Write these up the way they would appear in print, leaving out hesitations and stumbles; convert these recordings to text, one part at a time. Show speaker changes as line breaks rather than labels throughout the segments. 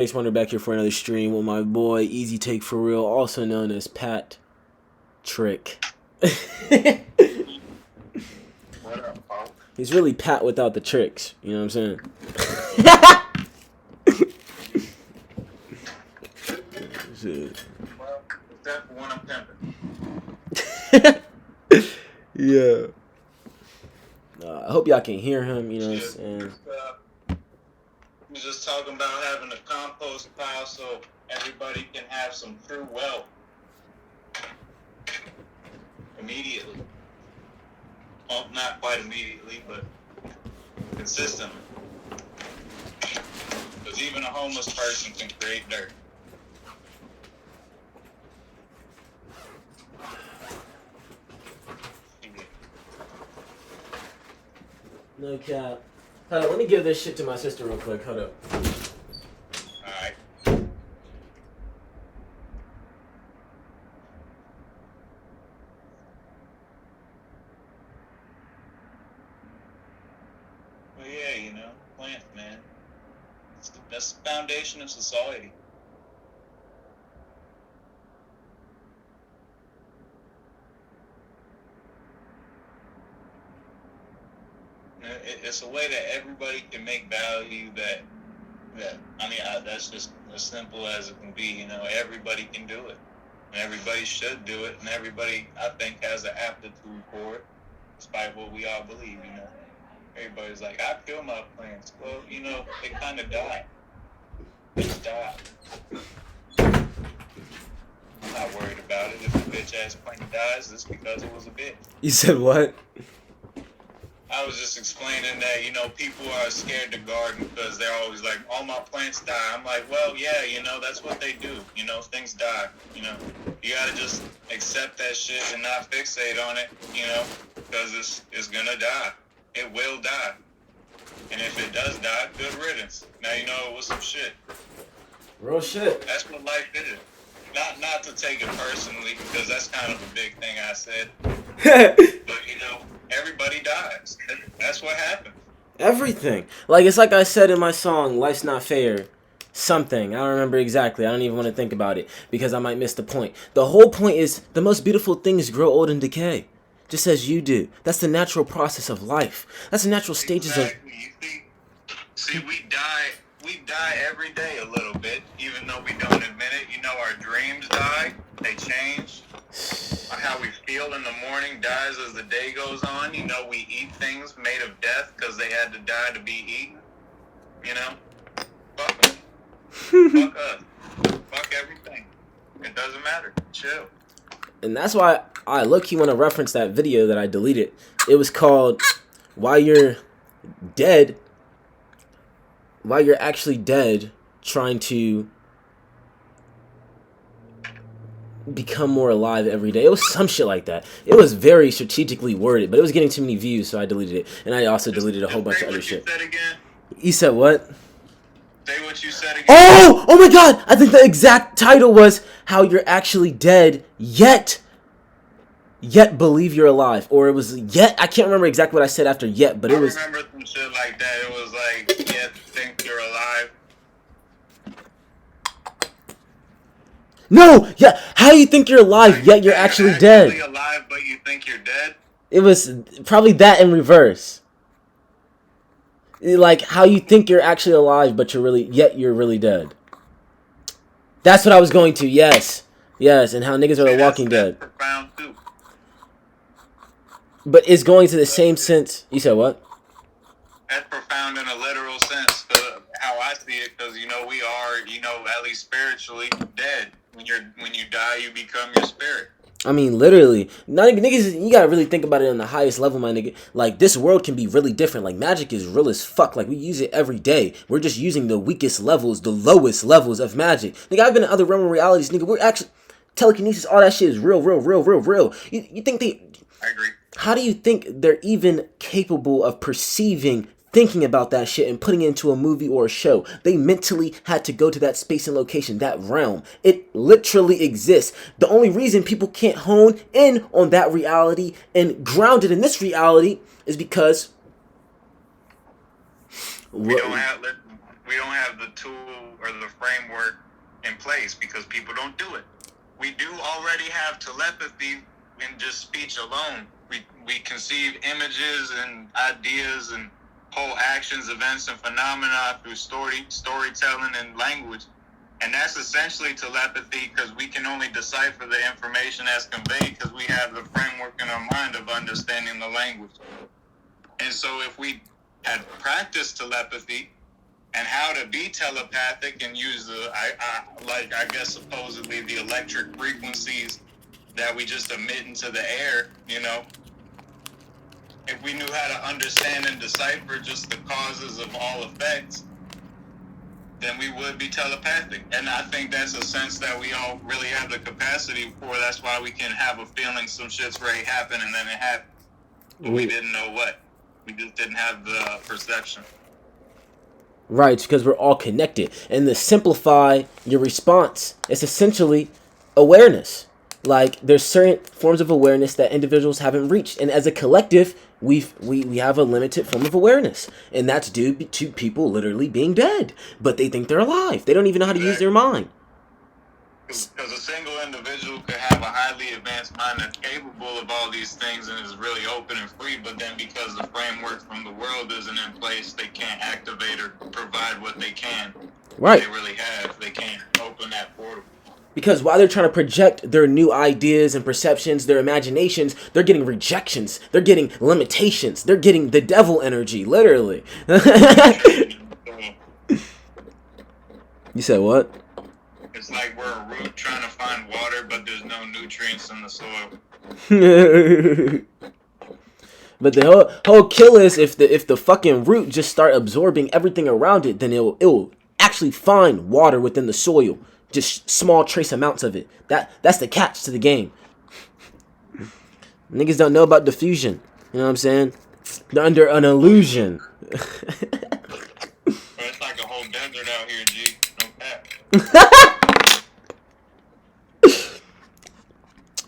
Ace Wonder back here for another stream with my boy Easy Take For Real, also known as Pat Trick.
What up, Paul?
He's really Pat without the tricks, you know what I'm saying? Shit.
Well, except for when I'm pimping.
Yeah. I hope y'all can hear him, you know what I'm saying?
We was just talking about having a compost pile so everybody can have some true wealth immediately. Well, not quite immediately, but consistently. Because even a homeless person can create dirt.
No cap. Hold on, let me give this shit to my sister real quick. Hold up.
Alright. Well, yeah, you know, plants, man. That's the foundation of society. It's a way that everybody can make value that that's just as simple as it can be. You know, everybody can do it, and everybody should do it, and everybody, I think, has an aptitude for it, despite what we all believe. You know, everybody's like, I kill my plants. Well, you know, they kind of die. They just die. I'm not worried about it. If a bitch ass plant dies, it's because it was a bitch.
You said what?
I was just explaining that, you know, people are scared to garden because they're always like, all my plants die. I'm like, well, yeah, you know, that's what they do. You know, things die, you know. You got to just accept that shit and not fixate on it, you know, because it's going to die. It will die. And if it does die, good riddance. Now you know it was some shit.
Real shit.
That's what life is. Not to take it personally, because that's kind of a big thing I said. But, you know, everybody dies. That's what happens.
Everything. Like, it's like I said in my song, Life's Not Fair. Something. I don't remember exactly. I don't even want to think about it because I might miss the point. The whole point is the most beautiful things grow old and decay. Just as you do. That's the natural process of life. That's the natural stages of...
You see, we die every day a little bit, even though we don't admit it. You know, our dreams die. They change. How we feel in the morning dies as the day goes on. You know, we eat things made of death because they had to die to be eaten. You know? Fuck them. Fuck us. Fuck everything. It doesn't matter. Chill.
And that's why I low-key want to reference that video that I deleted. It was called While You're Dead, While You're Actually Dead, Trying to Become More Alive Every Day. It was some shit like that. It was very strategically worded, but it was getting too many views, so I deleted it. And I also deleted a whole bunch of other shit. You said what?
Say what you said again.
Oh! Oh my god! I think the exact title was How You're Actually Dead, Yet Believe You're Alive. Or it was Yet. I can't remember exactly what I said after Yet, but it was...
I remember some shit like that. It was like, Yet Think You're Alive.
No! Yeah! How you think you're alive, yet you're actually dead?
You're alive, but you think you're dead?
It was probably that in reverse. Like, how you think you're actually alive, but yet you're really dead. That's what I was going to, yes. Yes, and how niggas are the Walking Dead.
That's profound too.
But it's going to the same sense. You said what?
That's profound in a literal sense, how I see it, because, you know, we are, you know, at least spiritually dead. When you die, you become your spirit.
I mean, literally. Niggas, you gotta really think about it on the highest level, my nigga. Like, this world can be really different. Like, magic is real as fuck. Like, we use it every day. We're just using the weakest levels, the lowest levels of magic. Nigga, I've been in other realm of realities, nigga. We're actually... Telekinesis, all that shit is real. You think they...
I agree.
How do you think they're even capable of perceiving, thinking about that shit and putting it into a movie or a show? They mentally had to go to that space and location, that realm. It literally exists. The only reason people can't hone in on that reality and ground it in this reality is because
we We don't have the tool or the framework in place because people don't do it. We do already have telepathy in just speech alone. We conceive images and ideas and whole actions, events, and phenomena through storytelling and language. And that's essentially telepathy because we can only decipher the information that's conveyed because we have the framework in our mind of understanding the language. And so if we had practiced telepathy and how to be telepathic and use I guess supposedly the electric frequencies that we just emit into the air, you know, if we knew how to understand and decipher just the causes of all effects, then we would be telepathic. And I think that's a sense that we all really have the capacity for. That's why we can have a feeling some shit's ready to happen and then it happens. But we didn't know what. We just didn't have the perception.
Right, it's because we're all connected. And to simplify your response, it's essentially awareness. Like, there's certain forms of awareness that individuals haven't reached. And as a collective, we have a limited form of awareness. And that's due to people literally being dead. But they think they're alive. They don't even know how to use their mind.
Because a single individual could have a highly advanced mind that's capable of all these things and is really open and free, but then because the framework from the world isn't in place, they can't activate or provide what they can.
Right.
They really have. They can't open that portal.
Because while they're trying to project their new ideas and perceptions, their imaginations, they're getting rejections. They're getting limitations. They're getting the devil energy, literally. You said what?
It's like we're a root trying to find water, but there's no nutrients in the soil.
But the whole kill is if the fucking root just start absorbing everything around it, then it'll actually find water within the soil. Just small trace amounts of it. That's the catch to the game. Niggas don't know about diffusion. You know what I'm saying? They're under an illusion.
It's like a whole desert out here, G. No cap.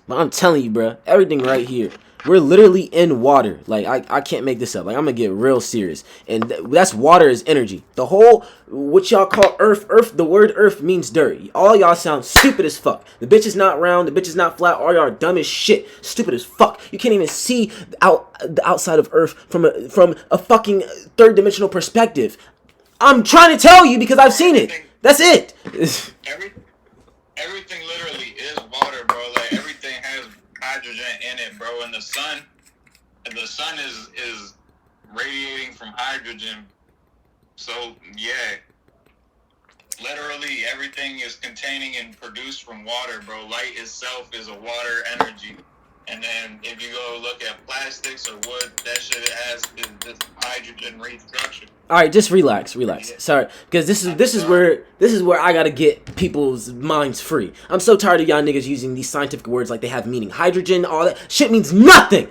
But I'm telling you, bro, everything right here. We're literally in water. Like, I can't make this up. Like, I'm gonna get real serious. And that's water is energy. The whole, what y'all call earth, the word earth means dirt. All y'all sound stupid as fuck. The bitch is not round. The bitch is not flat. All y'all are dumb as shit. Stupid as fuck. You can't even see the outside of earth from a fucking third dimensional perspective. I'm trying to tell you because I've seen it. That's it.
Everything literally is water, bro. Like, everything has hydrogen in it, bro. And the sun is radiating from hydrogen. So yeah, literally everything is containing and produced from water, bro. Light itself is a water energy. And then if you go look at plastics or wood, that shit has this hydrogen restructure.
All right, just relax. Sorry, because this is where I gotta get people's minds free. I'm so tired of y'all niggas using these scientific words like they have meaning. Hydrogen, all that shit means nothing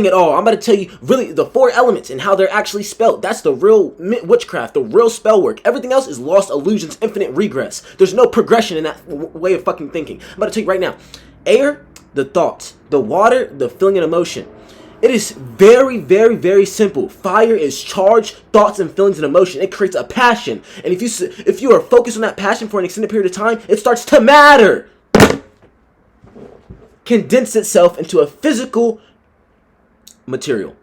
at all. I'm about to tell you really the 4 elements and how they're actually spelled. That's the real witchcraft, the real spell work. Everything else is lost illusions, infinite regress. There's no progression in that way of fucking thinking. I'm about to tell you right now. Air, the thoughts. The water, the feeling and emotion. It is very, very, very simple. Fire is charged, thoughts and feelings and emotion. It creates a passion. And if you are focused on that passion for an extended period of time, it starts to matter. Condense itself into a physical material.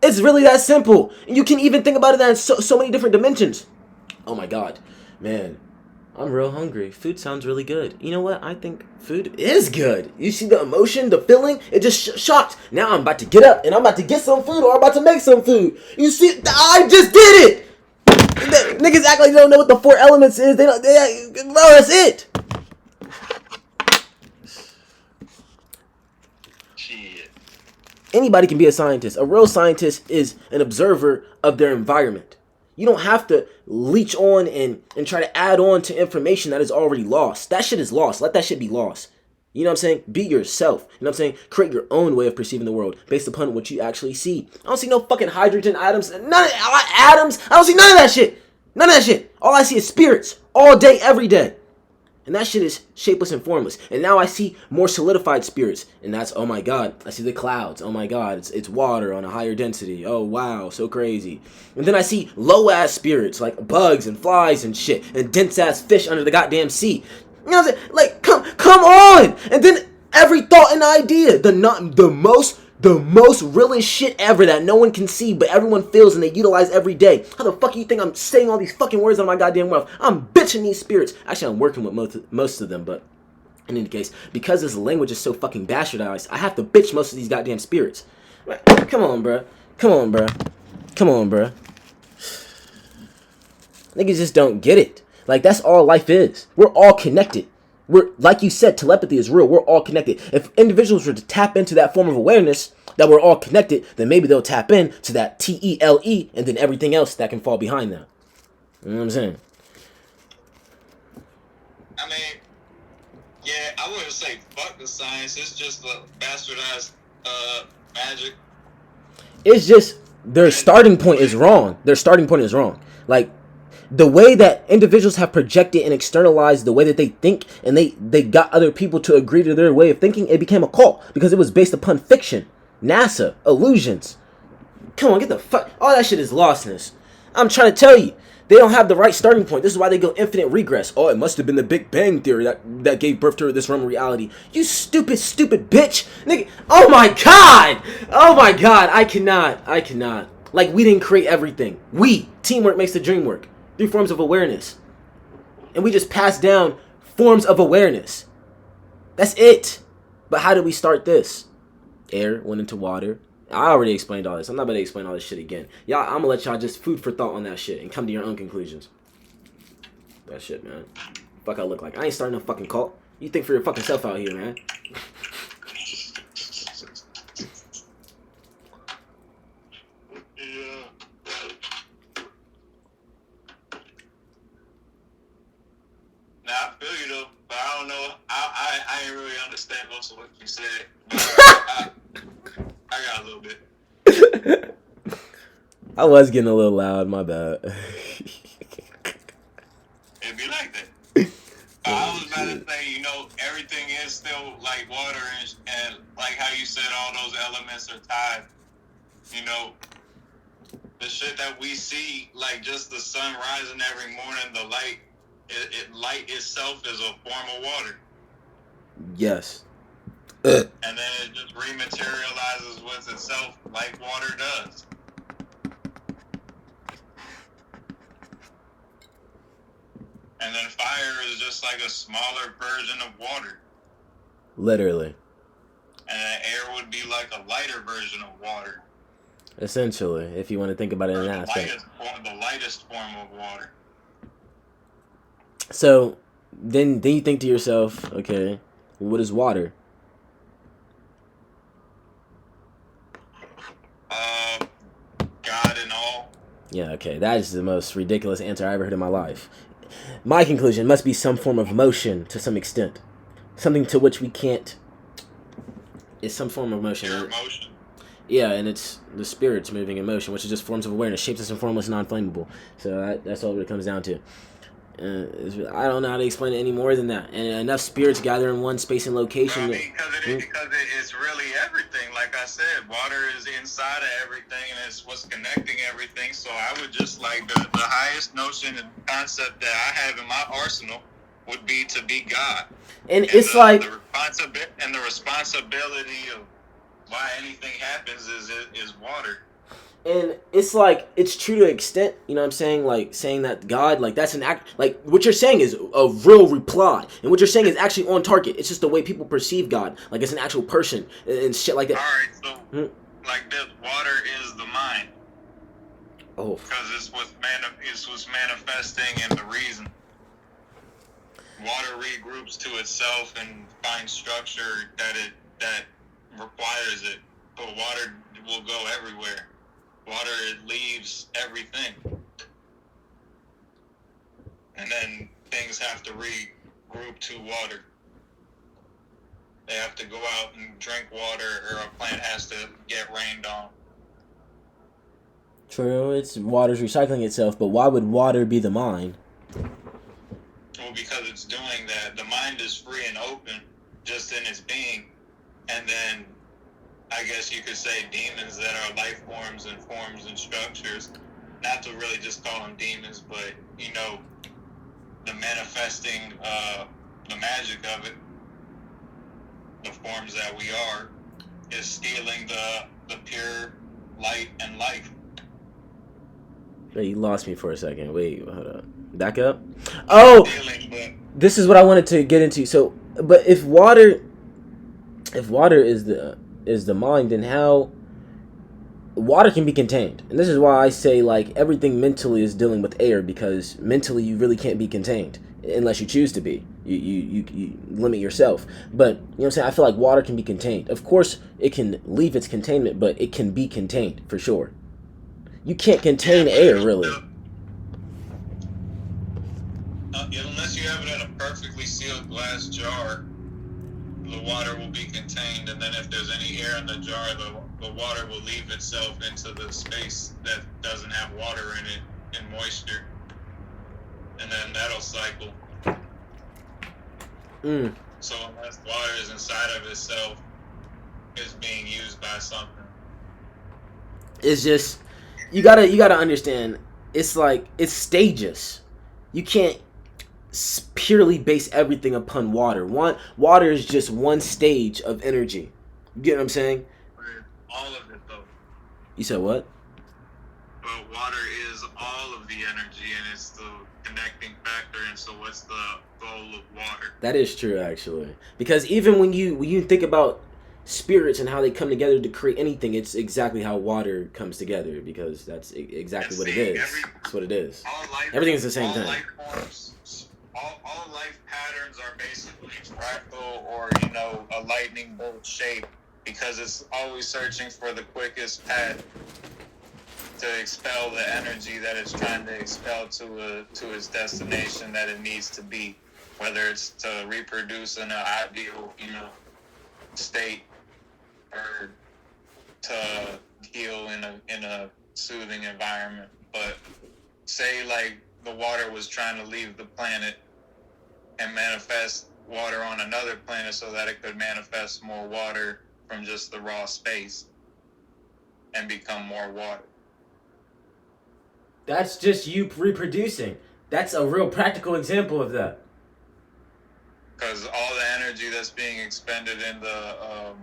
It's really that simple. And you can even think about it in so many different dimensions. Oh my God, man. I'm real hungry. Food sounds really good. You know what? I think food is good. You see the emotion, the feeling? It just shocked. Now I'm about to get up and I'm about to get some food or I'm about to make some food. You see? I just did it! Niggas act like they don't know what the 4 elements is. Bro, that's it.
Shit.
Anybody can be a scientist. A real scientist is an observer of their environment. You don't have to leech on and try to add on to information that is already lost. That shit is lost. Let that shit be lost. You know what I'm saying? Be yourself. You know what I'm saying? Create your own way of perceiving the world based upon what you actually see. I don't see no fucking hydrogen atoms. None of atoms. I don't see none of that shit. None of that shit. All I see is spirits. All day, every day. And that shit is shapeless and formless. And now I see more solidified spirits. And that's, oh my God, I see the clouds. Oh my God, it's water on a higher density. Oh wow, so crazy. And then I see low-ass spirits like bugs and flies and shit. And dense-ass fish under the goddamn sea. You know what I'm saying? Like, come on! And then every thought and idea, the most realest shit ever that no one can see, but everyone feels and they utilize every day. How the fuck do you think I'm saying all these fucking words on my goddamn mouth? I'm bitching these spirits. Actually, I'm working with most of them, but in any case, because this language is so fucking bastardized, I have to bitch most of these goddamn spirits. Come on, bruh. Come on, bruh. Come on, bruh. Niggas just don't get it. Like, that's all life is. We're all connected. We're, like you said, telepathy is real. We're all connected. If individuals were to tap into that form of awareness, that we're all connected, then maybe they'll tap in to that TELE and then everything else that can fall behind that. You know what I'm saying?
I mean, yeah, I wouldn't say fuck the science. It's just a bastardized magic.
It's just their starting point is wrong. Their starting point is wrong. Like, the way that individuals have projected and externalized the way that they think, and they got other people to agree to their way of thinking, it became a cult because it was based upon fiction, NASA, illusions. Come on, get the fuck. All that shit is lostness. I'm trying to tell you, they don't have the right starting point. This is why they go infinite regress. Oh, it must have been the Big Bang Theory that gave birth to this realm of reality. You stupid bitch. Nigga, oh my God. Oh my God, I cannot. Like, we didn't create everything. Teamwork makes the dream work. 3 forms of awareness. And we just pass down forms of awareness. That's it. But how did we start this? Air went into water. I already explained all this. I'm not going to explain all this shit again. Y'all, I'm going to let y'all just food for thought on that shit and come to your own conclusions. That shit, man. Fuck I look like. I ain't starting no fucking cult. You think for your fucking self out here, man.
I ain't really understand most of what you said. I got a little bit.
I was getting a little loud, my bad.
It'd be like that. I was about to say, everything is still like water and like how you said all those elements are tied. The shit that we see, like just the sun rising every morning, the light, light itself is a form of water.
Yes.
And then it just rematerializes with itself like water does. And then fire is just like a smaller version of water.
Literally.
And then air would be like a lighter version of water.
Essentially, if you want to think about it in that aspect.
The lightest form of water.
So, then you think to yourself, okay, what is water?
God and all.
Yeah, okay, that is the most ridiculous answer I ever heard in my life. My conclusion must be some form of motion to some extent. Something to which we can't... It's some form of motion.
Pure motion.
Yeah, and it's the spirits moving in motion, which is just forms of awareness, shapeless and formless, non-flammable. So that's all it comes down to. I don't know how to explain it any more than that. And enough spirits gather in one space and location.
Because it's really everything. Like I said, water is inside of everything, and it's what's connecting everything. So I would just like the highest notion and concept that I have in my arsenal would be to be God.
And it's like
the responsibility of why anything happens is water.
And it's like, it's true to an extent, you know what I'm saying? Like, saying that God, like, that's an act, like, what you're saying is a real reply. And what you're saying is actually on target. It's just the way people perceive God. Like, it's an actual person and shit like that.
Alright, so, like this, water is the mind.
Oh.
Because it's what's manifesting and the reason. Water regroups to itself and finds structure that requires it. But water will go everywhere. Water, it leaves everything. And then things have to regroup to water. They have to go out and drink water, or a plant has to get rained on.
True, water's recycling itself, but why would water be the mind?
Well, because it's doing that, the mind is free and open just in its being. And then I guess you could say demons that are life forms and forms and structures. Not to really just call them demons, but, you know, the manifesting, the magic of it, the forms that we are, is stealing the pure light and life.
Wait, you lost me for a second. Wait, hold up. Back up. Oh, this is what I wanted to get into. So, but if water is the mind, then how water can be contained? And this is why I say like everything mentally is dealing with air, because mentally you really can't be contained unless you choose to be. You limit yourself. But you know what I'm saying? I feel like water can be contained. Of course, it can leave its containment, but it can be contained for sure. You can't contain air, really.
Unless you have it in a perfectly sealed glass jar, the water will be contained, and then if there's any air in the jar, the water will leave itself into the space that doesn't have water in it, in moisture, and then that'll cycle. So unless water is inside of itself, it's being used by something.
It's just you gotta understand. It's like it's stages. You can't purely base everything upon water. Water is just one stage of energy. You get what I'm saying?
All of it, though.
You said what?
But water is all of the energy, and it's the connecting factor. And so, what's the goal of water?
That is true, actually. Because even when you think about spirits and how they come together to create anything, it's exactly how water comes together, because that's exactly what it is. That's what it is. Everything's the same thing.
Life forms, all life patterns are basically fractal, or, you know, a lightning bolt shape, because it's always searching for the quickest path to expel the energy that it's trying to expel to its destination that it needs to be, whether it's to reproduce in an ideal, you know, state, or to heal in a soothing environment. But say like the water was trying to leave the planet and manifest water on another planet so that it could manifest more water from just the raw space and become more water.
That's just you reproducing. That's a real practical example of that.
Because all the energy that's being expended in the,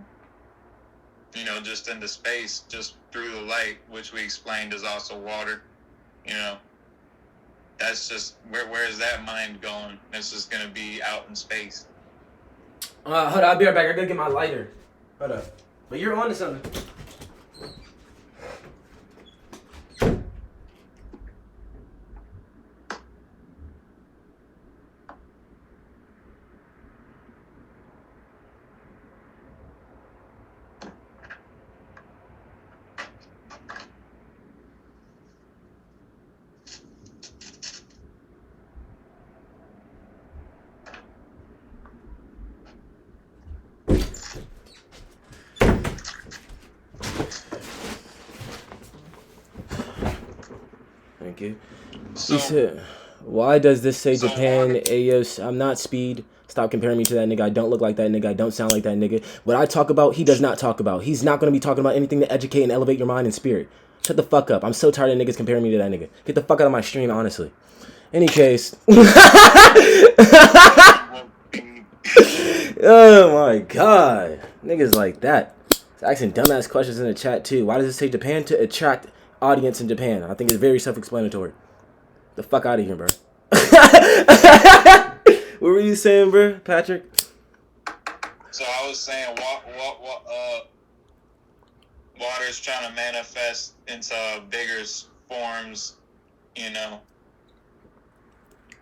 you know, just into space, just through the light, which we explained is also water, you know, that's just, where is that mind going? This is going to be out in space.
Hold on, I'll be right back. I gotta get my lighter. Hold up. But you're on to something. Thank you.
So,
He said, why does this say Japan? Ayos, I'm not Speed. Stop comparing me to that nigga. I don't look like that nigga. I don't sound like that nigga. What I talk about, he does not talk about. He's not going to be talking about anything to educate and elevate your mind and spirit. Shut the fuck up. I'm so tired of niggas comparing me to that nigga. Get the fuck out of my stream, honestly. Any case. Oh my god. Niggas like that. It's asking dumbass questions in the chat too. Why does it say Japan? To attract audience in Japan. I think it's very self-explanatory. The fuck out of here, bro. What were you saying, bro, Patrick?
So I was saying, water is trying to manifest into bigger forms, you know.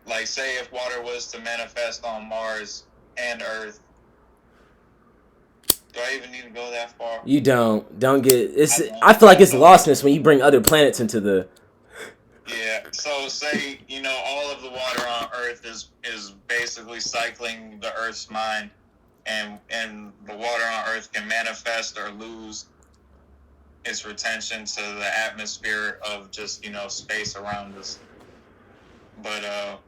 Like, say if water was to manifest on Mars and Earth. Do I even need to go that far?
You don't. Don't get... It's. I feel like it's lostness when you bring other planets into the...
Yeah, so say, you know, all of the water on Earth is basically cycling the Earth's mind, and the water on Earth can manifest or lose its retention to the atmosphere of just, you know, space around us. But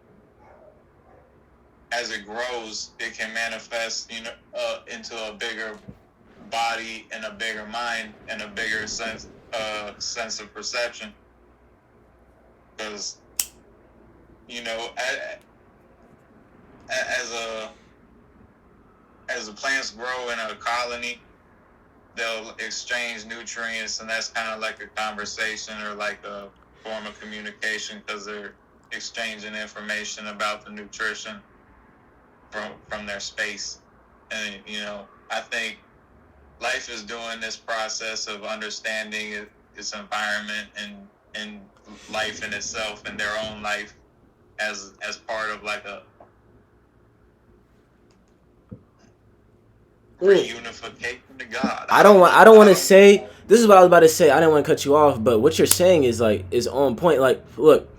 as it grows, it can manifest, into a bigger body and a bigger mind and a bigger sense of perception. Because, as the plants grow in a colony, they'll exchange nutrients, and that's kind of like a conversation or like a form of communication, because they're exchanging information about the nutrition from their space. And I think life is doing this process of understanding its environment and life in itself and their own life as part of like a reunification to God.
I don't want to say, this is what I was about to say. I didn't want to cut you off, but what you're saying is on point. Like, look,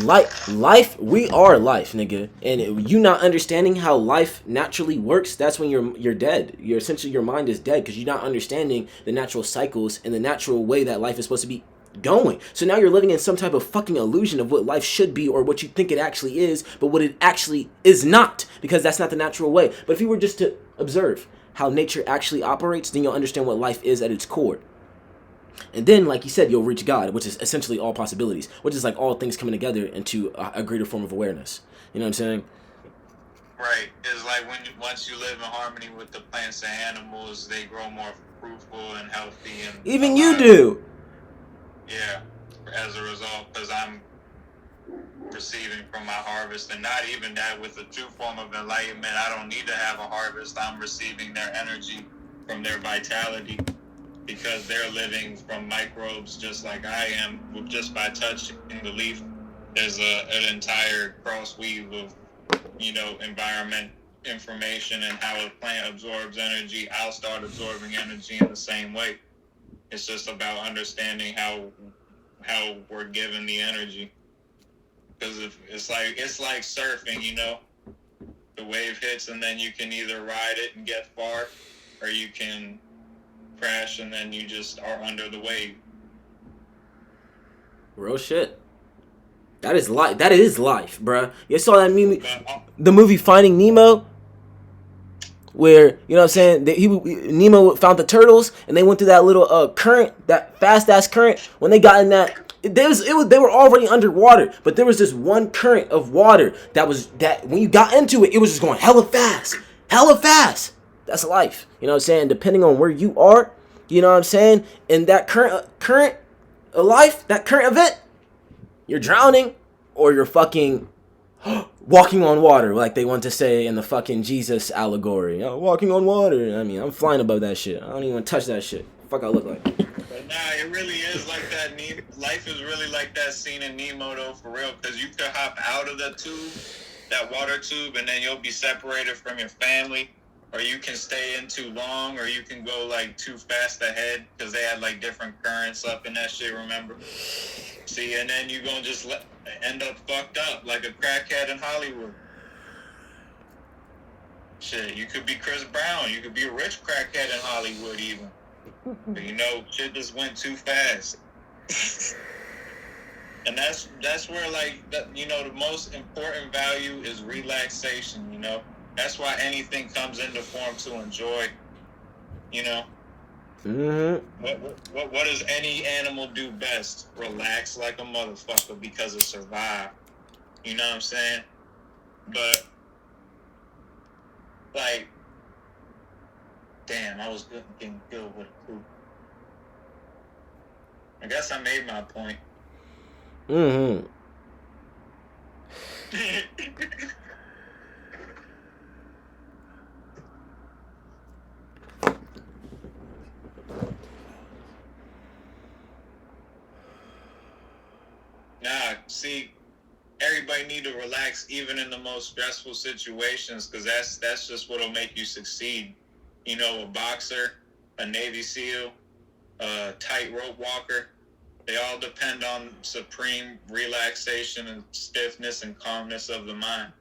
life, we are life, nigga. And you not understanding how life naturally works, that's when you're dead. You're essentially, your mind is dead, because you're not understanding the natural cycles and the natural way that life is supposed to be going. So now you're living in some type of fucking illusion of what life should be, or what you think it actually is, but what it actually is not, because that's not the natural way. But if you were just to observe how nature actually operates, then you'll understand what life is at its core. And then, like you said, you'll reach God, which is essentially all possibilities, which is like all things coming together into a greater form of awareness. You know what I'm saying?
Right. It's like once you live in harmony with the plants and animals, they grow more fruitful and healthy. And
even alive. You do.
Yeah. As a result, because I'm receiving from my harvest, and not even that, with the true form of enlightenment, I don't need to have a harvest. I'm receiving their energy from their vitality, because they're living from microbes just like I am. Just by touching the leaf, there's an entire cross weave of environment information and how a plant absorbs energy. I'll start absorbing energy in the same way. It's just about understanding how we're given the energy. Because it's like surfing, the wave hits, and then you can either ride it and get far, or you can crash and then you just are under the wave.
Real shit. That is life. That is life, bruh. You saw that movie, the movie Finding Nemo, where you know what I'm saying, Nemo found the turtles, and they went through that little current, that fast ass current. When they got in that, they were already underwater, but there was this one current of water that when you got into it, it was just going hella fast, hella fast. That's life. You know what I'm saying? Depending on where you are, you know what I'm saying, in that current of life, that current event, you're drowning, or you're fucking walking on water, like they want to say in the fucking Jesus allegory. Walking on water. I mean, I'm flying above that shit. I don't even want to touch that shit. Fuck I look like.
But nah, it really is like that. Life is really like that scene in Nemo, though, for real. Because you could hop out of that water tube, and then you'll be separated from your family. Or you can stay in too long, or you can go like too fast ahead, because they had like different currents up in that shit, remember? See, and then you're going to just end up fucked up like a crackhead in Hollywood. Shit, you could be Chris Brown. You could be a rich crackhead in Hollywood even. But shit just went too fast. And that's where the most important value is relaxation, That's why anything comes into form to enjoy,
Mm-hmm.
What does any animal do best? Relax like a motherfucker, because it survived. You know what I'm saying? But, damn, I was getting good with a poop. I guess I made my point.
Mm-hmm.
Nah, see, everybody need to relax even in the most stressful situations, because that's just what'll make you succeed. A boxer, a Navy SEAL, a tightrope walker, they all depend on supreme relaxation and stiffness and calmness of the mind.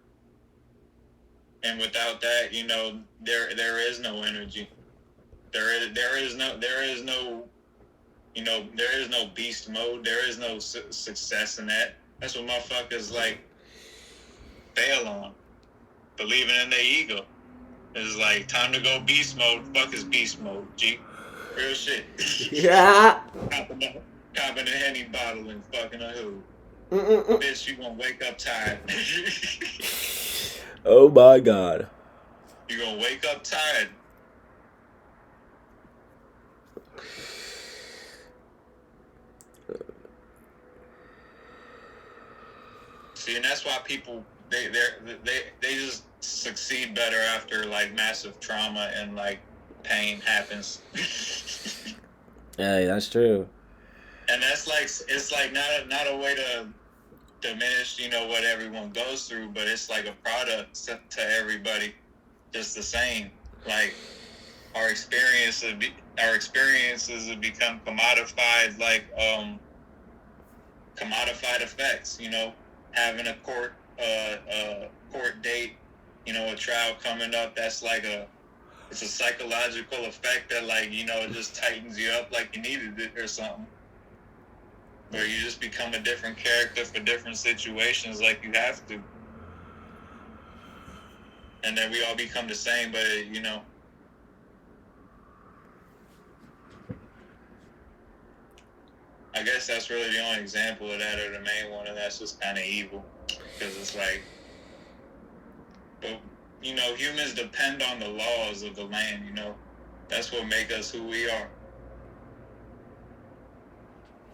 And without that, there is no energy. There is no beast mode. There is no success in that. That's what motherfuckers fail on. believing in their ego. It's like, time to go beast mode. Fuck is beast mode, G. Real shit.
Yeah.
Copping a Henny bottle and fucking a who. Bitch, you gonna wake up tired.
Oh my God.
You gonna wake up tired. See, and that's why people they just succeed better after like massive trauma and like pain happens.
Yeah, that's true.
And that's like, it's like not a way to diminish, you know, what everyone goes through, but it's like a product to everybody, just the same. Like our experiences have become commodified, like commodified effects. You know, having a court date, you know, a trial coming up. That's like it's a psychological effect that, like, you know, it just tightens you up like you needed it or something. Where you just become a different character for different situations, like you have to. And then we all become the same, but, you know. I guess that's really the only example of that, or the main one, and that's just kind of evil. Because it's like, but, you know, humans depend on the laws of the land, you know. That's what make us who we are.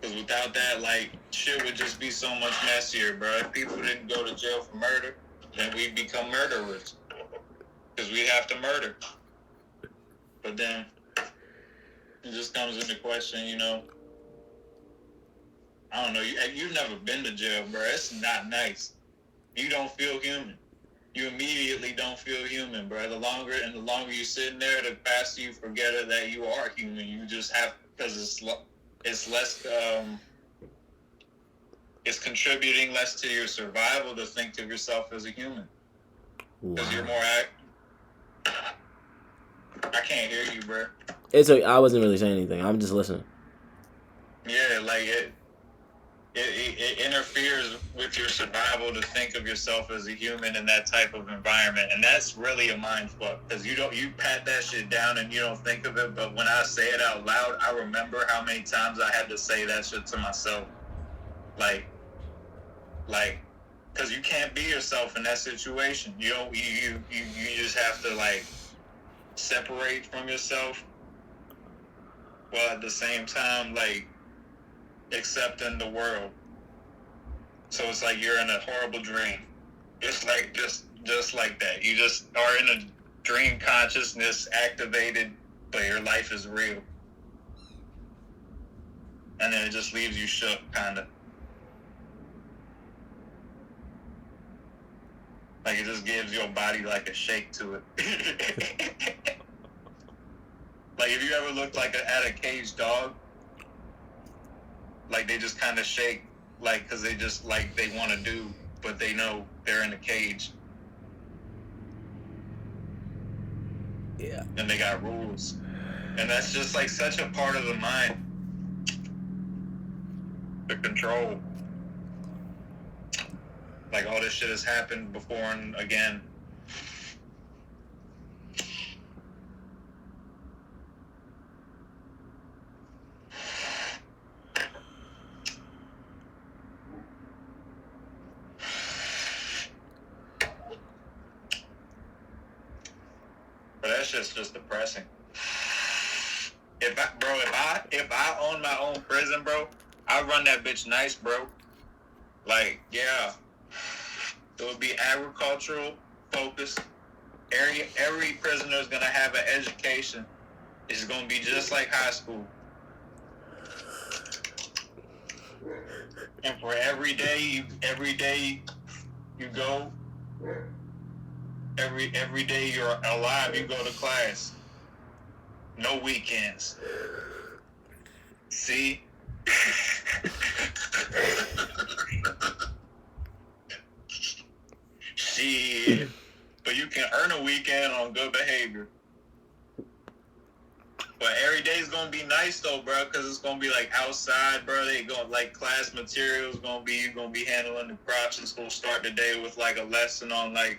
Because without that, like, shit would just be so much messier, bro. If people didn't go to jail for murder, then we'd become murderers. Because we'd have to murder. But then, it just comes into question, you know. I don't know, you've never been to jail, bro. It's not nice. You don't feel human. You immediately don't feel human, bro. The longer you're sitting there, the faster you forget it that you are human. You just have, because it's less, it's contributing less to your survival to think of yourself as a human. Because you're more I can't hear you, bro.
I wasn't really saying anything. I'm just listening.
Yeah, like it interferes with your survival to think of yourself as a human in that type of environment, and that's really a mind fuck, because you pat that shit down and you don't think of it, but when I say it out loud, I remember how many times I had to say that shit to myself, like, because you can't be yourself in that situation. You just have to, like, separate from yourself, while at the same time, like, accepting the world. So it's like you're in a horrible dream. It's like just like that. You just are in a dream consciousness activated, but your life is real. And then it just leaves you shook, kind of. Like it just gives your body like a shake to it. Like if you ever looked like at a caged dog, like they just kind of shake, like, because they just, like, they want to do, but they know they're in a cage.
Yeah.
And they got rules. And that's just, like, such a part of the mind. The control. Like, all this shit has happened before and again. But that shit's just depressing. If I own my own prison, bro, I run that bitch nice, bro. Like, yeah, it would be agricultural focused. Every prisoner is gonna have an education. It's gonna be just like high school. And for every day you go. Every day you're alive, you go to class. No weekends. See? Shit. But you can earn a weekend on good behavior. But every day is gonna be nice though, bro, because it's gonna be like outside, bro. They gonna, like, class materials you're gonna be handling the crops. It's gonna start the day with like a lesson on, like,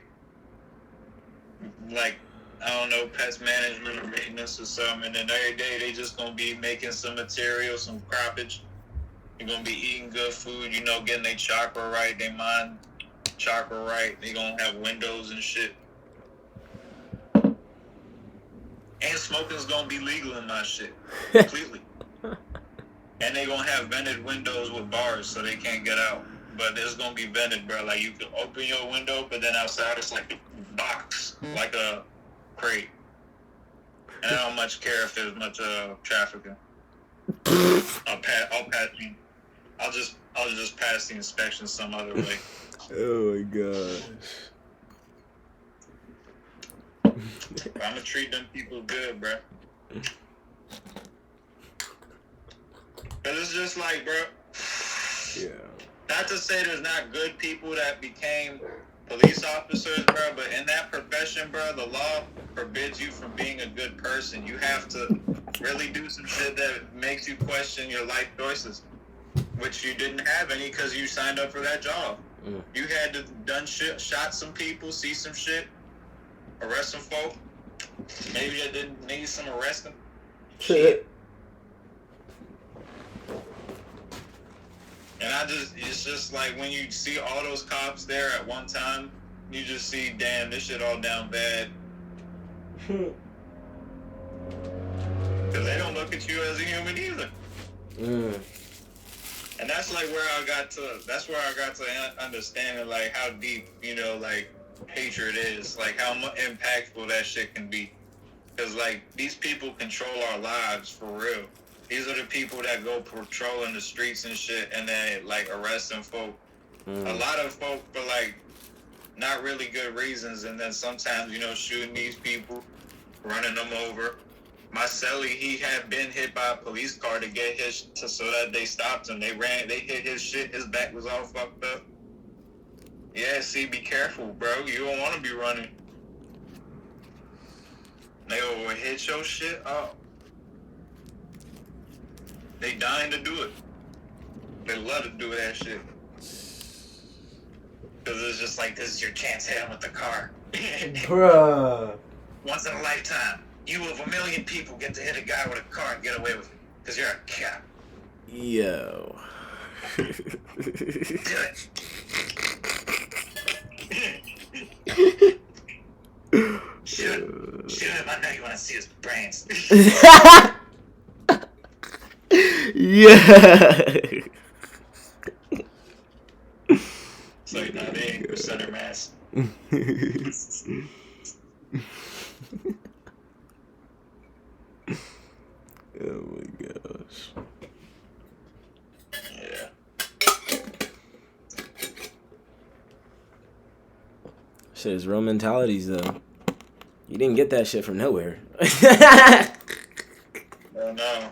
like, I don't know, pest management or maintenance or something, and then every day they just gonna be making some material, some croppage. They're gonna be eating good food, you know, getting their chakra right, their mind chakra right. They gonna have windows and shit. And smoking's gonna be legal in my shit. Completely. And they gonna have vented windows with bars so they can't get out. But it's gonna be vented, bro. Like, you can open your window, but then outside it's like a box, like a crate. And I don't much care if there's much trafficking. I'll just pass the inspection some other way.
Oh my gosh.
I'm gonna treat them people good, bro. Cause it's just like, bro.
Yeah.
Not to say there's not good people that became police officers, bro, but in that profession, bro, the law forbids you from being a good person. You have to really do some shit that makes you question your life choices, which you didn't have any because you signed up for that job. You had to done shit, shot some people, see some shit, arrest some folk. Maybe that didn't need some arresting. Shit. And it's just like when you see all those cops there at one time, you just see, damn, this shit all down bad. Because they don't look at you as a human either. And that's like where I got to understanding, like, how deep, you know, like, hatred is, like, how impactful that shit can be. Because, like, these people control our lives for real. These are the people that go patrolling the streets and shit, and then, like, arresting folk. A lot of folk for, like, not really good reasons, and then sometimes, you know, shooting these people, running them over. My celly, he had been hit by a police car to get his, so that they stopped him. They hit his shit, his back was all fucked up. Yeah, see, be careful, bro. You don't want to be running. They will hit your shit up. They dying to do it. They love to do that shit. Because it's just like, this is your chance, hit him with the car.
Bruh.
Once in a lifetime, you of a million people get to hit a guy with a car and get away with it. Because you're a cop.
Yo.
Do it. Shoot him. I know you want to see his brains.
Yeah.
So, you know, they ain't center mass.
Oh my gosh.
Yeah.
Shit is real mentalities though. You didn't get that shit from nowhere.
Oh no.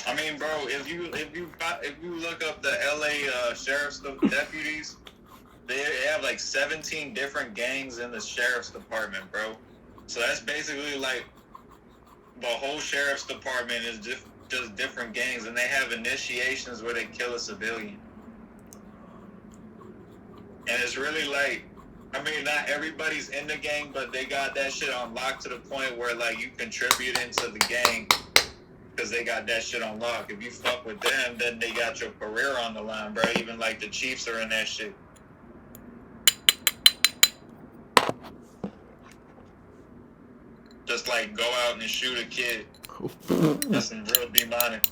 I mean, bro, if you look up the LA sheriff's deputies, they have like 17 different gangs in the sheriff's department, bro. So that's basically like the whole sheriff's department is just different gangs, and they have initiations where they kill a civilian. And it's really like, I mean, not everybody's in the gang, but they got that shit on lock to the point where, like, you contribute into the gang because they got that shit on lock. If you fuck with them, then they got your career on the line, bro. Even, like, the Chiefs are in that shit. Just, like, go out and shoot a kid. That's some real demonic.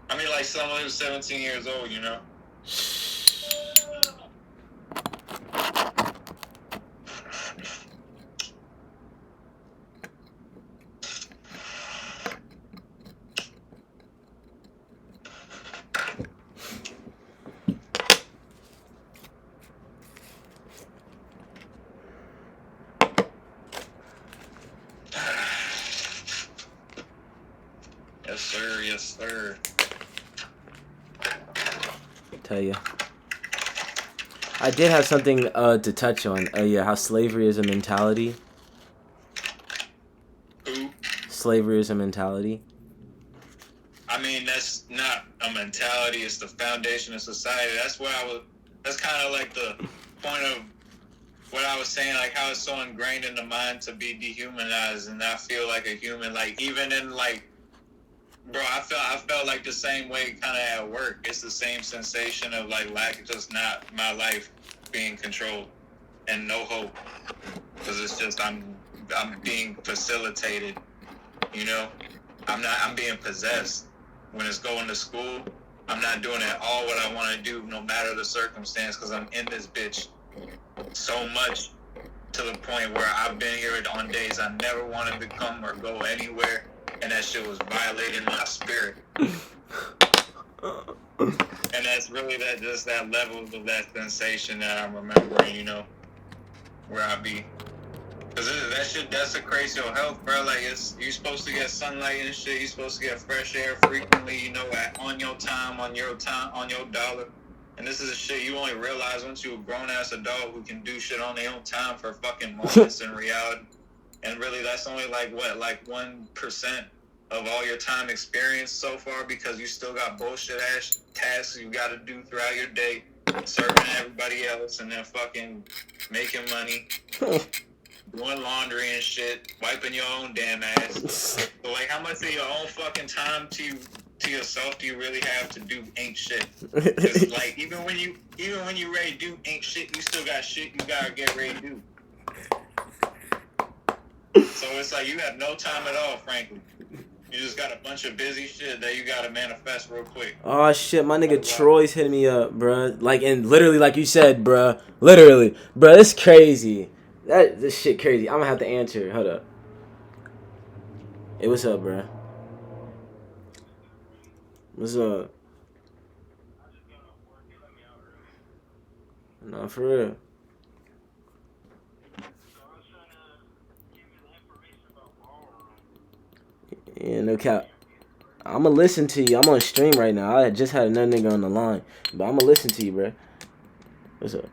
I mean, like, someone who's 17 years old, you know? Yes, sir. Yes, sir.
Tell you. I did have something to touch on. Yeah, how slavery is a mentality.
Who?
Slavery is a mentality.
I mean, that's not a mentality. It's the foundation of society. That's why that's kind of like the point of what I was saying, like how it's so ingrained in the mind to be dehumanized and not feel like a human. Like even in like, bro, I felt like the same way kind of at work. It's the same sensation of like just not my life being controlled and no hope because it's just I'm being facilitated. You know, I'm being possessed. When it's going to school, I'm not doing it all what I want to do, no matter the circumstance, because I'm in this bitch so much to the point where I've been here on days I never wanted to come or go anywhere, and that shit was violating my spirit. And that's really that level of that sensation that I'm remembering, you know, where I be. Cause that shit, that's a crazy health, bro. Like you're supposed to get sunlight and shit. You're supposed to get fresh air frequently, you know, on your time, on your dollar. And this is a shit you only realize once you're a grown ass adult who can do shit on their own time for fucking moments in reality. And really, that's only like 1% of all your time experience so far because you still got bullshit ass tasks you got to do throughout your day, serving everybody else, and then fucking making money. Doing laundry and shit, wiping your own damn ass. So like, how much of your own fucking time to yourself do you really have to do ain't shit? Cause like, even when you ready to do ain't shit, you still got shit you gotta get ready to do. So it's like you have no time at all, frankly. You just got a bunch of busy shit that you gotta manifest real quick.
Oh shit, my nigga Troy's hitting me up, bruh. Like, and literally, like you said, bruh. Literally, bruh, it's crazy. This shit crazy. I'm gonna have to answer. Hold up. Hey, what's up, bruh? What's up? Nah, for real. Yeah, no cap. I'ma listen to you. I'm on stream right now. I just had another nigga on the line, but I'ma listen to you, bruh. What's up?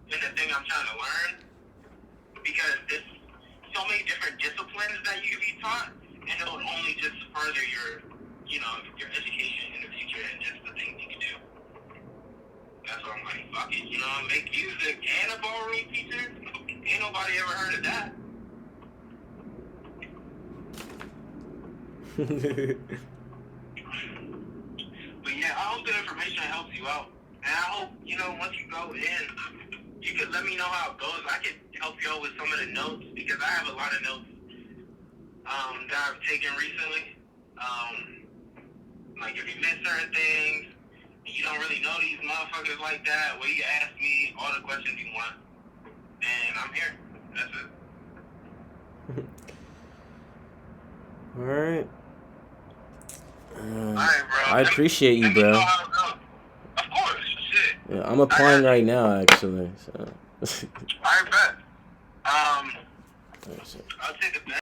in the thing I'm trying to learn, because there's so many different disciplines that you can be taught, and it will only just further your, your education in the future and just the things you can do. That's why I'm like, fuck it, make music and a ballroom teacher. Ain't nobody ever heard of that. But yeah, I hope the information helps you out. And I hope, once you go in, you could let me know how it goes. I could help you out with some of the notes, because I have a lot of notes that I've taken recently. Like if you miss certain things, and you don't really know these motherfuckers like that, well, you ask me all the questions you want, and I'm here. That's it.
All right.
All right, bro.
I appreciate you, bro.
Of course, shit.
Yeah, I'm applying right now, actually. So.
I bet. I'll take a bet.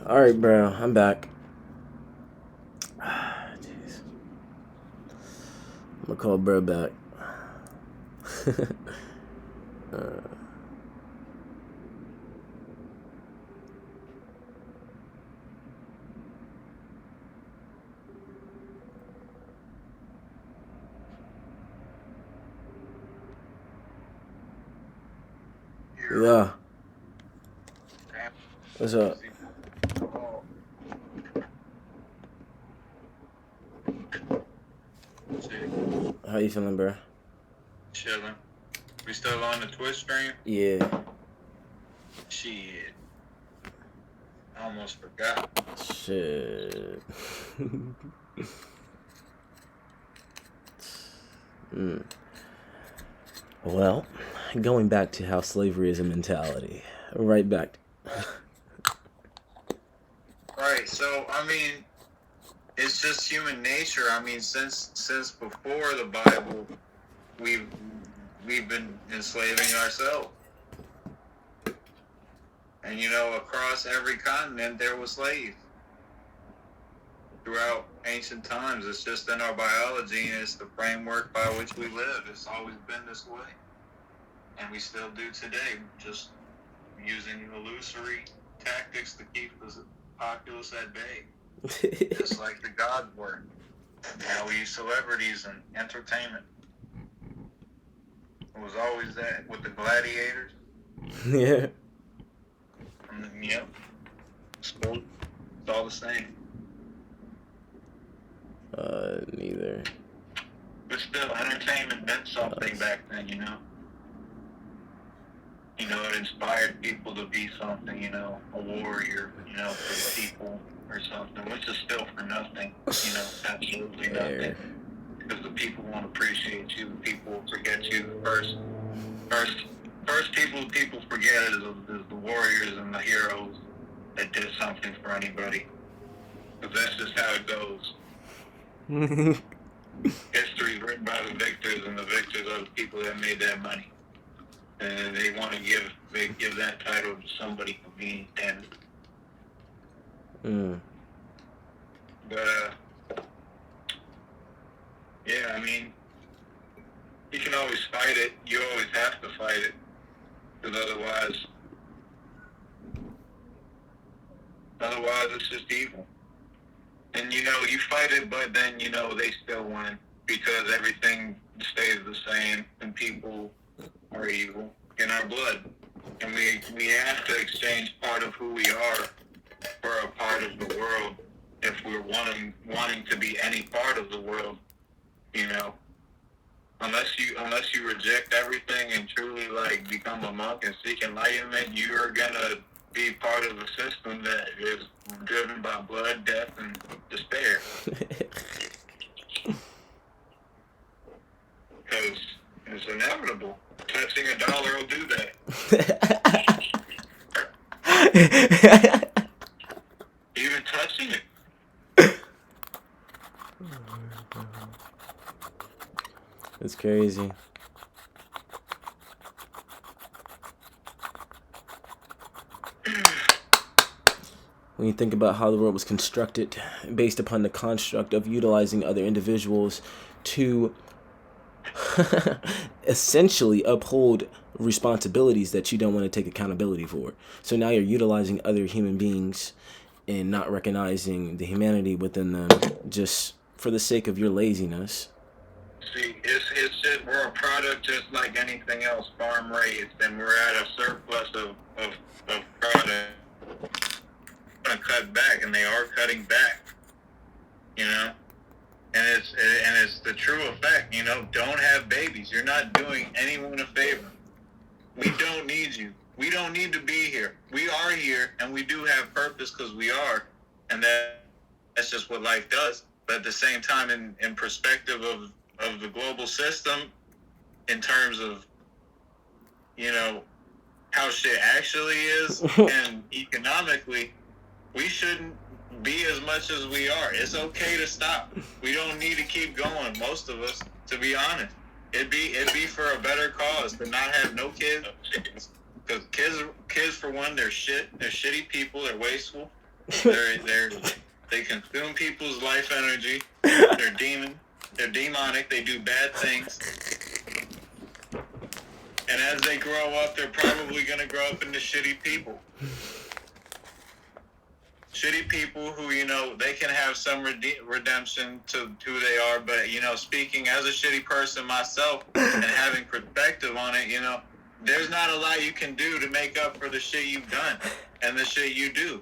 All right, bro. I'm back. Jeez. I'm gonna call bro back. Yeah. What's up? How you feeling, bro?
Chilling. We still on the Twitch stream?
Yeah.
Shit. I almost forgot.
Shit. Well, going back to how slavery is a mentality. Right back.
Right. So I mean, it's just human nature. I mean, since before the Bible, we've been enslaving ourselves. And across every continent there was slaves. Throughout ancient times, it's just in our biology, and it's the framework by which we live. It's always been this way, and we still do today, just using illusory tactics to keep the populace at bay, just like the gods were. Now we use celebrities and entertainment. It was always that with the gladiators.
Yeah.
Yep. It's all the same.
Neither.
But still, entertainment meant something back then, it inspired people to be something, a warrior, for the people or something, which is still for nothing, absolutely nothing. Because the people won't appreciate you, the people will forget you first. First people forget is the warriors and the heroes that did something for anybody. Because that's just how it goes. History is written by the victors, and the victors are the people that made that money. And they want to give that title to somebody convenient then. But yeah, I mean, you can always fight it. You always have to fight it, because otherwise it's just evil. And you fight it, but then they still win, because everything stays the same, and people are evil in our blood, and we have to exchange part of who we are for a part of the world if we're wanting to be any part of the world. Unless you reject everything and truly become a monk and seek enlightenment, you are gonna be part of a system that is driven by blood, death, and despair. Because it's inevitable. Touching a dollar will do that. Even touching it.
It's crazy. When you think about how the world was constructed based upon the construct of utilizing other individuals to essentially uphold responsibilities that you don't want to take accountability for. So now you're utilizing other human beings and not recognizing the humanity within them just for the sake of your laziness.
See, it's just, we're a product just like anything else, farm raised, and we're at a surplus of product. We're gonna cut back, and they are cutting back. And it's the true effect. Don't have babies. You're not doing anyone a favor. We don't need you. We don't need to be here. We are here, and we do have purpose because we are, and that's just what life does. But at the same time, in perspective of the global system, in terms of how shit actually is, and economically, we shouldn't be as much as we are. It's okay to stop. We don't need to keep going. Most of us, to be honest, it'd be for a better cause to not have no kids. Because kids for one, they're shit. They're shitty people. They're wasteful. They consume people's life energy. They're demon. They're demonic. They do bad things. And as they grow up, they're probably going to grow up into shitty people. Shitty people who, they can have some redemption to who they are. But, speaking as a shitty person myself and having perspective on it, there's not a lot you can do to make up for the shit you've done and the shit you do.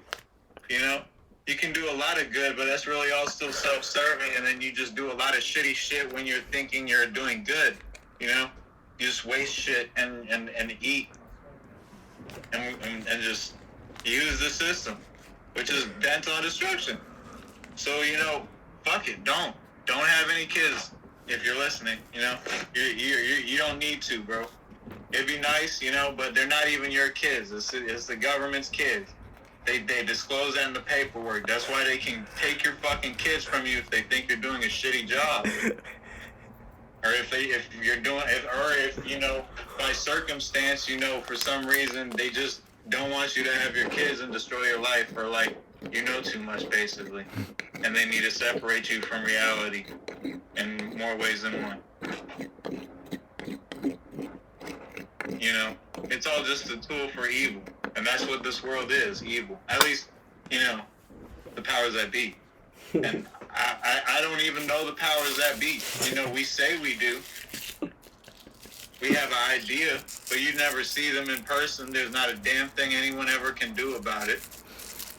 You can do a lot of good, but that's really all still self-serving, and then you just do a lot of shitty shit when you're thinking you're doing good. You just waste shit and eat and just use the system. which is bent on destruction. So, you know, fuck it. Don't have any kids if you're listening. You know, you don't need to, bro. It'd be nice, you know, but they're not even your kids. It's the government's kids. They disclose that in the paperwork. That's why they can take your fucking kids from you if they think you're doing a shitty job. Or if you know, by circumstance, you know, for some reason they just don't want you to have your kids and destroy your life, or like you know too much basically, and they need to separate you from reality in more ways than one. You know, it's all just a tool for evil, and that's what this world is, evil. At least, you know, the powers that be. And I don't even know the powers that be. You know, we say we do. We have an idea, but you never see them in person. There's not a damn thing anyone ever can do about it.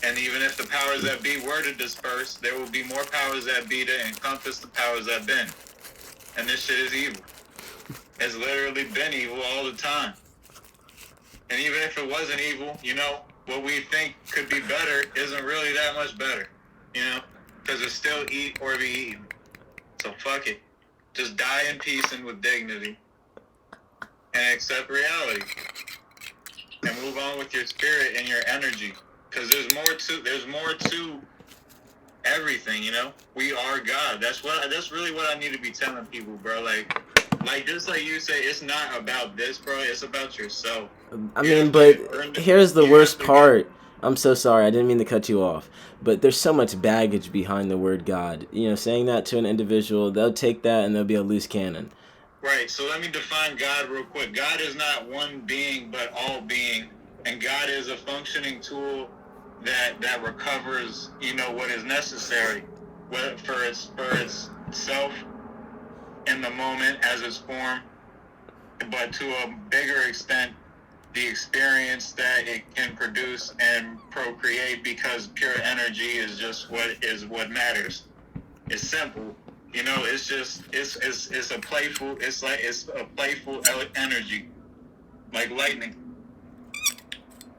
And even if the powers that be were to disperse, there will be more powers that be to encompass the powers that been. And this shit is evil. It's literally been evil all the time. And even if it wasn't evil, you know, what we think could be better isn't really that much better. You know? Because it's still eat or be eaten. So fuck it. Just die in peace and with dignity. And accept reality. And move on with your spirit and your energy. Because there's more to everything, you know? We are God. That's really what I need to be telling people, bro. Like just like you say, it's not about this, bro. It's about yourself.
I mean, but here's the worst part. I'm so sorry. I didn't mean to cut you off. But there's so much baggage behind the word God. You know, saying that to an individual, they'll take that and they'll be a loose cannon.
Right. So let me define God real quick. God is not one being, but all being. And God is a functioning tool that recovers, you know, what is necessary for its self in the moment as its form, but to a bigger extent, the experience that it can produce and procreate, because pure energy is just what matters. It's simple, you know. It's a playful energy, like lightning.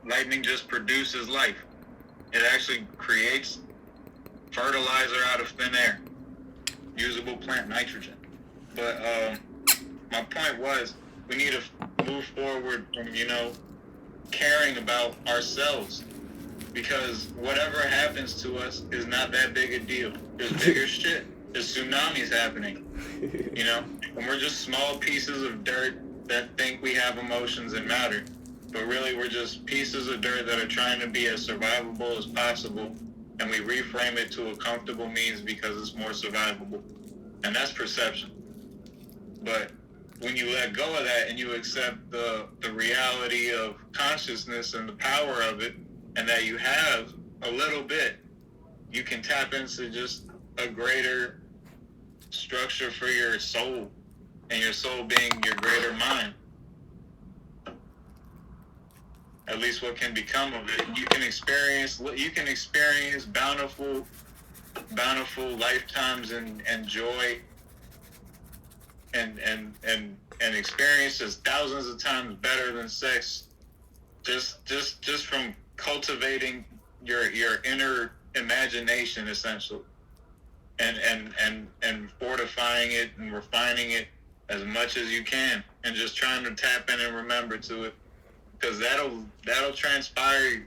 Lightning just produces life. It actually creates fertilizer out of thin air, usable plant nitrogen. But my point was, we need to move forward from, you know, caring about ourselves, because whatever happens to us is not that big a deal. There's bigger shit. There's tsunamis happening, you know, and we're just small pieces of dirt that think we have emotions and matter, but really we're just pieces of dirt that are trying to be as survivable as possible, and we reframe it to a comfortable means because it's more survivable, and that's perception. But when you let go of that and you accept the reality of consciousness and the power of it, and that you have a little bit, you can tap into just a greater structure for your soul, and your soul being your greater mind. At least what can become of it. You can experience bountiful lifetimes and joy and experiences thousands of times better than sex, just from cultivating your inner imagination, essentially, and fortifying it and refining it as much as you can, and just trying to tap in and remember to it, because that'll transpire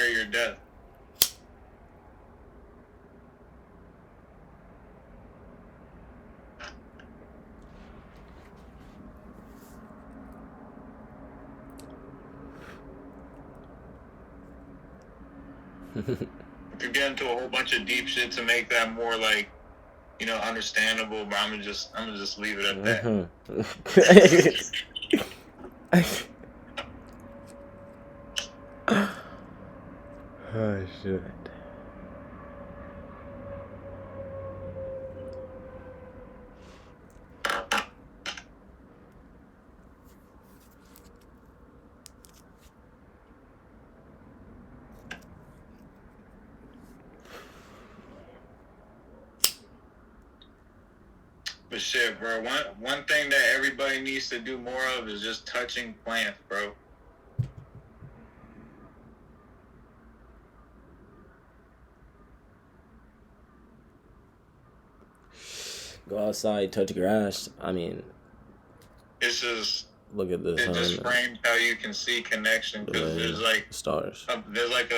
your death. You get into a whole bunch of deep shit to make that more, like, you know, understandable, but I'm gonna just leave it at that.
Oh shit.
But shit, bro, one thing that everybody needs to do more of is just touching plants, bro.
Go outside, touch grass. I mean,
it's just
look at the
it
sun,
just frames how you can see connection,
the
because
moon,
there's like
stars.
there's like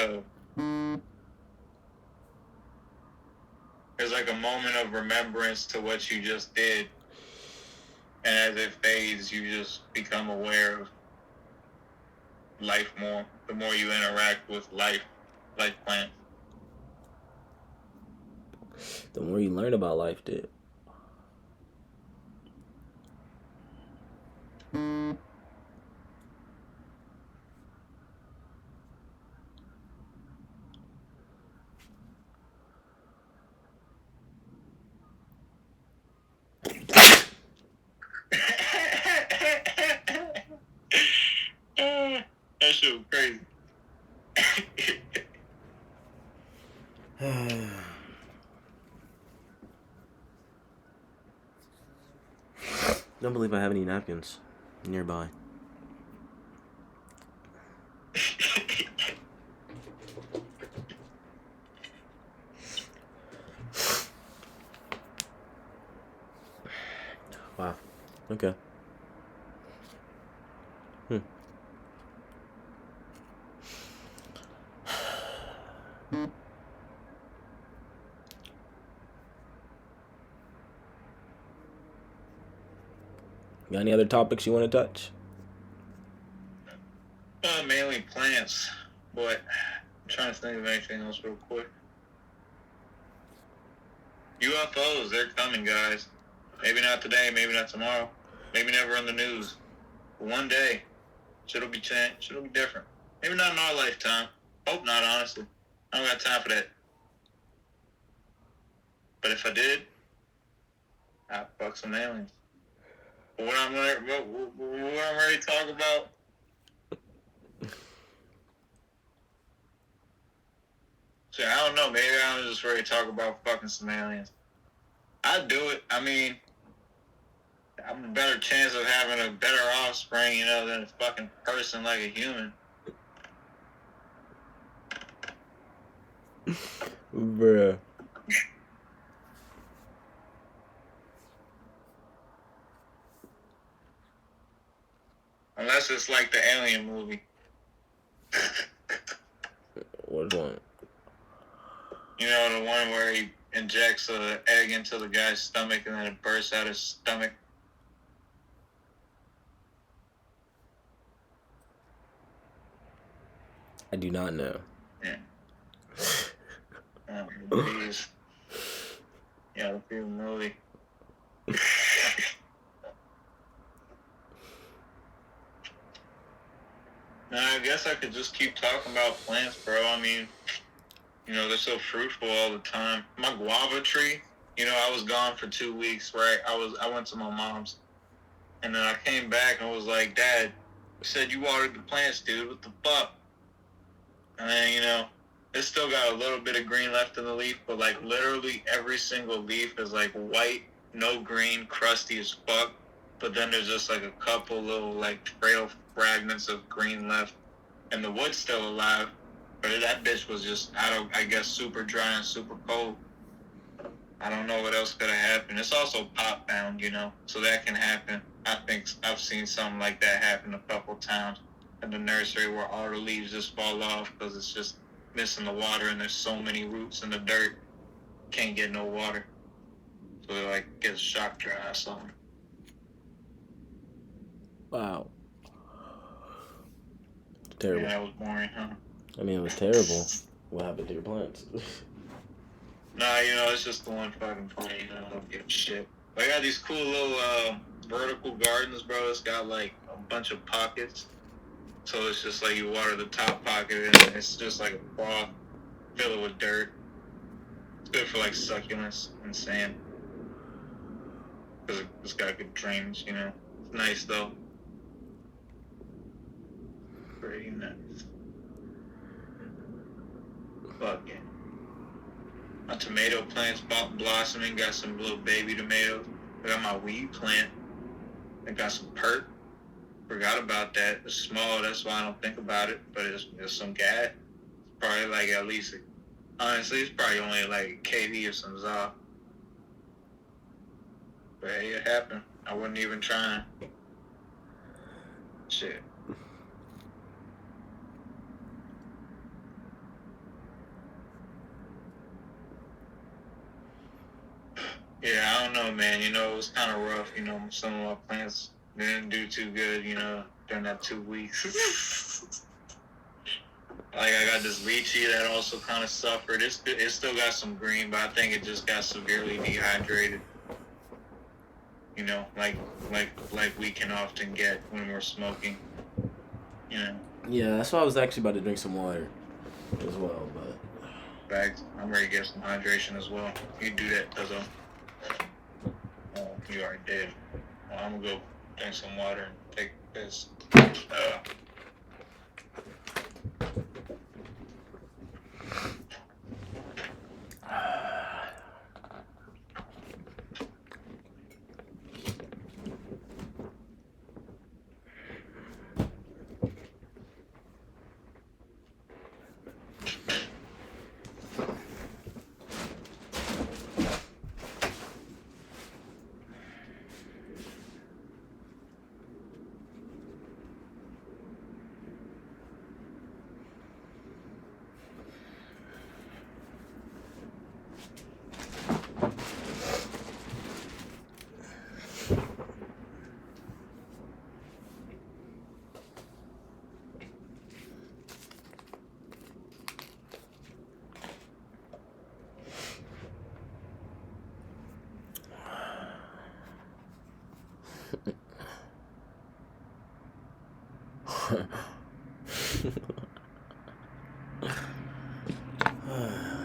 a moment of remembrance to what you just did, and as it fades, you just become aware of life more. The more you interact with life plants.
The more you learn about life, dude.
That shit was crazy.
Don't believe I have any napkins nearby. Wow. Okay. Got any other topics you want to touch?
Mainly plants, but I'm trying to think of anything else real quick. UFOs, they're coming, guys. Maybe not today, maybe not tomorrow, maybe never in the news. But one day, shit'll be changed, shit'll be different. Maybe not in our lifetime. Hope not, honestly. I don't got time for that. But if I did, I'd fuck some aliens. But what I'm ready to talk about, so I don't know, maybe I'm just ready to talk about fucking some aliens. I'd do it. I mean, I'm a better chance of having a better offspring, than a fucking person like a human.
Bruh.
Unless it's like the Alien movie.
Which one?
The one where he injects an egg into the guy's stomach and then it bursts out his stomach.
I do not know.
Yeah. Please. Yeah, the film movie. I guess I could just keep talking about plants, bro. I mean, they're so fruitful all the time. My guava tree, I was gone for 2 weeks, right? I went to my mom's. And then I came back and was like, Dad, you said you watered the plants, dude. What the fuck? And then, it's still got a little bit of green left in the leaf, but like literally every single leaf is like white, no green, crusty as fuck. But then there's just like a couple little like frail fragments of green left, and the wood's still alive. But that bitch was just I guess super dry and super cold. I don't know what else could have happened. It's also pot bound, so that can happen. I think I've seen something like that happen a couple times in the nursery where all the leaves just fall off because it's just missing the water and there's so many roots in the dirt, can't get no water. So it like gets shock dry or something.
Wow. Terrible.
Yeah, that was boring, huh?
I mean, it was terrible. What happened to your plants?
Nah, it's just the one fucking plant, I don't give a shit. I got these cool little vertical gardens, bro. It's got like a bunch of pockets. So it's just like you water the top pocket and it's just like a cloth, fill it with dirt. It's good for like succulents and sand. Because it's got good drainage, It's nice though. Pretty nice. Fuck yeah. My tomato plant's blossoming, got some little baby tomatoes. I got my weed plant. I got some perk. Forgot about that. It's small, that's why I don't think about it. But it's some gas. It's probably like at least, honestly, it's probably only like a KV or some ZA. But hey, it happened. I wasn't even trying. Shit. Yeah, I don't know, man. You know, it was kind of rough. You know, some of my plants didn't do too good, you know, during that 2 weeks. Like, I got this lychee that also kind of suffered. It still got some green, but I think it just got severely dehydrated. You know, like we can often get when we're smoking. You know.
Yeah, that's why I was actually about to drink some water as well, but.
Bags. I'm ready to get some hydration as well. You do that, Cuzzo. Oh, you already did. Well, I'm gonna go drink some water and take this.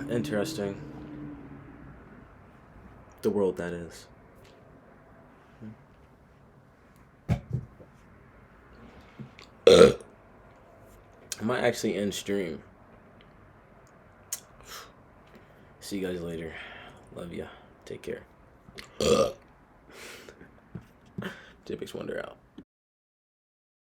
Interesting. The world, that is. I might actually end stream. See you guys later. Love ya. Take care. JPix Wonder out.